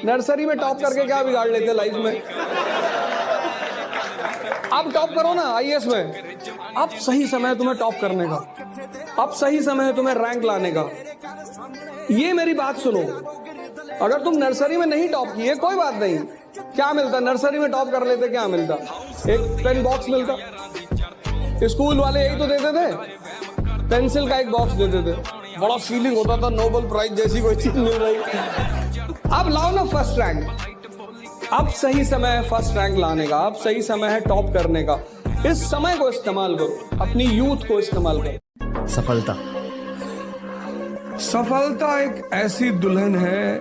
Nursery में top करके क्या बिगाड़ लेते लाइफ में? आप टॉप करो ना आईएएस में। अब सही समय है तुम्हें टॉप करने का, अब सही समय है तुम्हें रैंक लाने का। ये मेरी बात सुनो, अगर तुम नर्सरी में नहीं टॉप किए कोई बात नहीं, क्या मिलता? नर्सरी में टॉप कर लेते क्या मिलता? एक पेन बॉक्स मिलता। स्कूल वाले यही तो देते थे, पेंसिल का एक बॉक्स देते थे, बड़ा फीलिंग होता था नोबेल प्राइज जैसी कोई चीज मिल रही। अब लाओ ना फर्स्ट रैंक, अब सही समय है फर्स्ट रैंक लाने का, अब सही समय है टॉप करने का। इस समय को इस्तेमाल करो, अपनी यूथ को इस्तेमाल करो। सफलता एक ऐसी दुल्हन है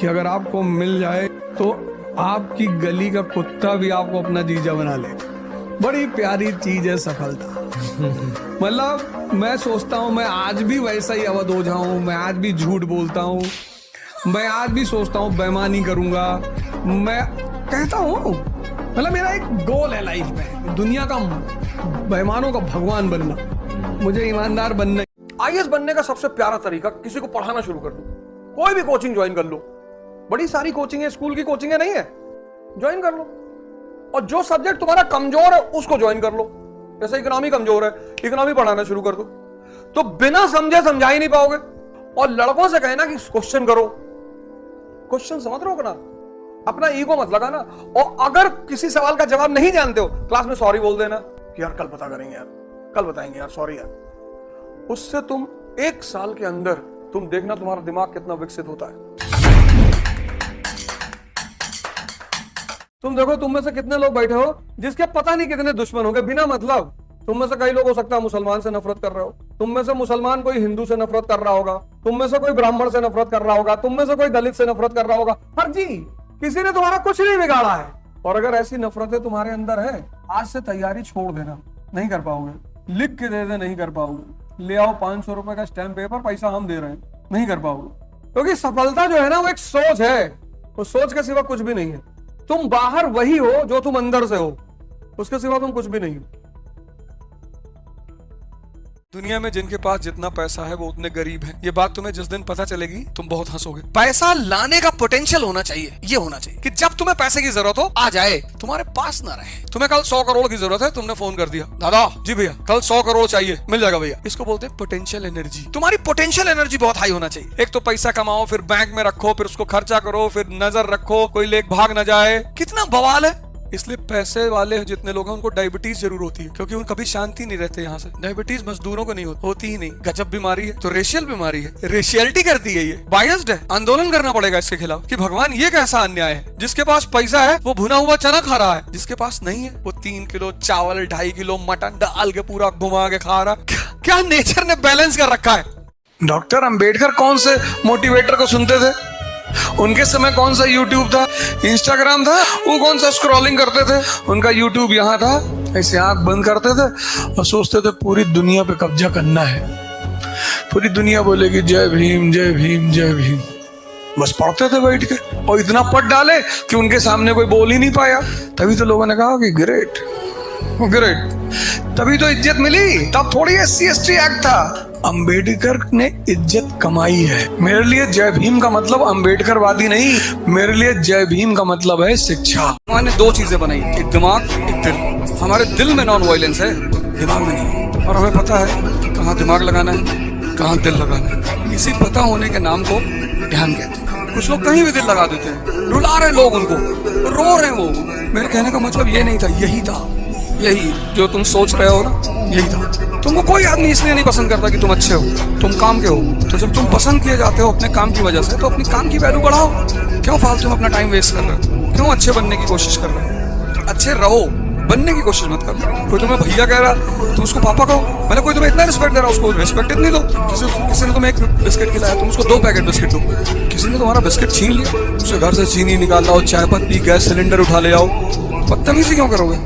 कि अगर आपको मिल जाए तो आपकी गली का कुत्ता भी आपको अपना जीजा बना ले। बड़ी प्यारी चीज है सफलता। मतलब मैं सोचता हूँ मैं आज भी वैसा ही अवध हो जाऊं, मैं आज भी झूठ बोलता हूँ, मैं आज भी सोचता हूँ बेईमानी करूंगा, मैं कहता हूँ मतलब मेरा एक गोल है लाइफ में, दुनिया का बेईमानों का भगवान बनना, मुझे ईमानदार बनना। आईएएस बनने का सबसे प्यारा तरीका, किसी को पढ़ाना शुरू कर दो, कोई भी कोचिंग ज्वाइन कर लो, बड़ी सारी कोचिंग है, स्कूल की कोचिंग है नहीं है, ज्वाइन कर लो। और जो सब्जेक्ट तुम्हारा कमजोर है उसको ज्वाइन कर लो। जैसे इकोनॉमी कमजोर है, इकोनॉमी पढ़ाना शुरू कर दो, तो बिना समझे समझा ही नहीं पाओगे। और लड़कों से कहना कि क्वेश्चन करो, क्वेश्चन समझ रहे हो ना, अपना ईगो मत लगाना। और अगर किसी सवाल का जवाब नहीं जानते हो, क्लास में सॉरी बोल देना कि यार कल पता करेंगे यार, कल बताएंगे यार, सॉरी यार। उससे तुम 1 साल के अंदर तुम देखना तुम्हारा दिमाग कितना विकसित होता है। तुम देखो तुम में से कितने लोग बैठे हो जिसके पता नहीं कितने दुश्मन होंगे बिना मतलब। तुम में से कई लोग हो सकता है मुसलमान से नफरत कर रहे हो, तुम में से मुसलमान कोई हिंदू से नफरत कर रहा होगा, तुम में से कोई ब्राह्मण से नफरत कर रहा होगा, तुम में से कोई दलित से नफरत कर रहा होगा। फर्जी, किसी ने तुम्हारा कुछ नहीं बिगाड़ा है। और अगर ऐसी नफरतें तुम्हारे अंदर है, आज से तैयारी छोड़ देना, नहीं कर पाओगे। लिख के दे दे, नहीं कर पाओगे। ले आओ 500 रुपए का स्टैम्प पेपर, पैसा हम दे रहे हैं, नहीं कर पाओगे। क्योंकि सफलता जो है ना वो एक सोच है, उस सोच के सिवा कुछ भी नहीं है। तुम बाहर वही हो जो तुम अंदर से हो, उसके सिवा तुम कुछ भी नहीं हो। दुनिया में जिनके पास जितना पैसा है वो उतने गरीब हैं। ये बात तुम्हें जिस दिन पता चलेगी तुम बहुत हंसोगे। पैसा लाने का पोटेंशियल होना चाहिए, ये होना चाहिए कि जब तुम्हें पैसे की जरूरत हो आ जाए, तुम्हारे पास ना रहे। तुम्हें कल 100 करोड़ की जरूरत है, तुमने फोन कर दिया, दादा जी भैया कल 100 करोड़ चाहिए, मिल जाएगा भैया। इसको बोलते हैं पोटेंशियल एनर्जी। तुम्हारी पोटेंशियल एनर्जी बहुत हाई होना चाहिए। एक तो पैसा कमाओ, फिर बैंक में रखो, फिर उसको खर्चा करो, फिर नजर रखो कोई लेक भाग ना जाए। कितना बवाल है। इसलिए पैसे वाले जितने लोग हैं उनको डायबिटीज जरूर होती है, क्योंकि उनको कभी शांति नहीं रहते। यहाँ से डायबिटीज मजदूरों को नहीं होती ही नहीं। गजब बीमारी है, तो रेशियल बीमारी है, रेशियलिटी करती है, ये बायस्ड है। आंदोलन करना पड़ेगा इसके खिलाफ कि भगवान ये कैसा अन्याय है। जिसके पास पैसा है वो भुना हुआ चना खा रहा है, जिसके पास नहीं है वो 3 किलो चावल 2.5 किलो मटन डाल के पूरा घुमा के खा रहा। क्या नेचर ने बैलेंस कर रखा है। डॉक्टर अंबेडकर कौन से मोटिवेटर को सुनते थे? उनके समय कौन सा यूट्यूब था, इंस्टाग्राम था? वो कौन सा स्क्रॉलिंग करते थे? उनका यूट्यूब यहाँ था, ऐसे आंख बंद करते थे और सोचते थे पूरी दुनिया पे कब्जा करना है, पूरी दुनिया बोलेगी जय भीम जय भीम जय भीम। बस पढ़ते थे बैठ के, और इतना पढ़ डाले कि उनके सामने कोई बोल ही नहीं पाया। तभी तो लोगों ने कहा कि ग्रेट ग्रेट, तभी तो इज्जत मिली। तब थोड़ी SC/ST एक्ट था, अंबेडकर ने इज्जत कमाई है। मेरे लिए जय भीम का मतलब अंबेडकरवादी नहीं, मेरे लिए जय भीम का मतलब है शिक्षा। भगवान ने 2 चीजें बनाई, एक दिमाग एक दिल। हमारे दिल में नॉन वायलेंस है, दिमाग में नहीं। और हमें पता है कि कहाँ दिमाग लगाना है, कहाँ दिल लगाना है। इसी पता होने के नाम को ध्यान कहते हैं। कुछ लोग कहीं भी दिल लगा देते हैं, रुला रहे लोग उनको, रो रहे वो। मेरे कहने का मतलब ये नहीं था, यही था, यही जो तुम सोच रहे हो ना, यही था। तुमको कोई आदमी इसलिए नहीं पसंद करता कि तुम अच्छे हो, तुम काम के हो। तो जब तुम पसंद किए जाते हो अपने काम की वजह से, तो अपनी काम की वैल्यू बढ़ाओ। क्यों फालतू में अपना टाइम वेस्ट कर रहे हो? क्यों अच्छे बनने की कोशिश कर रहे हो? अच्छे रहो, बनने की कोशिश मत करो। कोई तुम्हें भैया कह रहा तुम उसको पापा कहो। मैंने कोई तुम्हें इतना रिस्पेक्ट दे रहा, उसको रिस्पेक्ट इतनी दो। किसी ने तुम्हें 1 बिस्किट खिलाया, तुम उसको 2 पैकेट बिस्किट दो। किसी ने तुम्हारा बिस्किट छीन लिया, उसे घर से चीनी निकाल लाओ, चाय पत्ती गैस सिलेंडर उठा ले आओ। बदतमीजी क्यों करोगे?